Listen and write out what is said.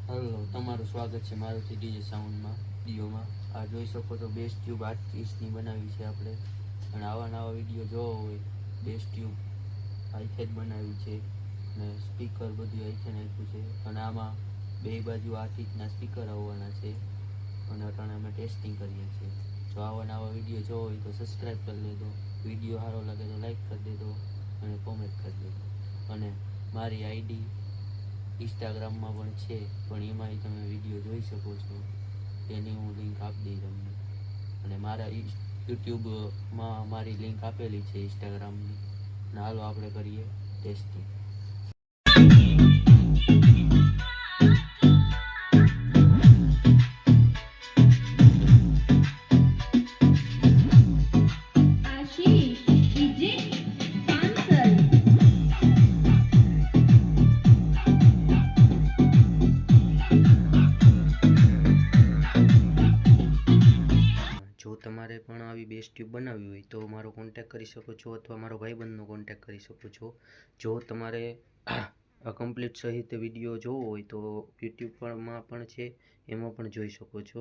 Hello, તમારું સ્વાગત છે મારુતિ ડીજે સાઉન્ડમાં વિડીયોમાં. આ જોઈ શકો છો બેસ્ટ ટ્યુબ 830ની બનાવી છે આપણે. અને આવા નવા વિડીયો જોવો હોય બેસ્ટ ટ્યુબ આઈથે જ બનાવી છે. અને સ્પીકર બધું આઈથે નાખ્યું છે. અને આમાં બે બાજુ આ રીતના સ્પીકર આવવાના છે. અને અટાણે અમે ટેસ્ટિંગ કરીએ છીએ. જો આવા નવા વિડીયો જોવો હોય તો સબસ્ક્રાઈબ કરી લેજો. વિડીયો સારો લાગે તો લાઈક કરી દેજો અને કોમેન્ટ કરી દેજો. અને મારી આઈડી ઇન્સ્ટાગ્રામમાં પણ છે, પણ એમાંય તમે વિડીયો જોઈ શકો છો. તેની હું લિંક આપી દઈ તમને. અને મારા યુટ્યુબમાં મારી લિંક આપેલી છે ઇન્સ્ટાગ્રામની. અને હાલો આપણે કરીએ ટેસ્ટિંગ. આશીષ ડીજે પાંસલ જો તમારે પણ આવી બેસ્ટ ટ્યુબ બનાવવી હોય તો મારો કોન્ટેક્ટ કરી શકો છો, અથવા મારો ભાઈબંધનો કોન્ટેક્ટ કરી શકો છો. જો તમારે કમ્પ્લીટ સહિત વિડીયો જોવો હોય તો યુટ્યુબમાં પણ છે, એમાં પણ જોઈ શકો છો.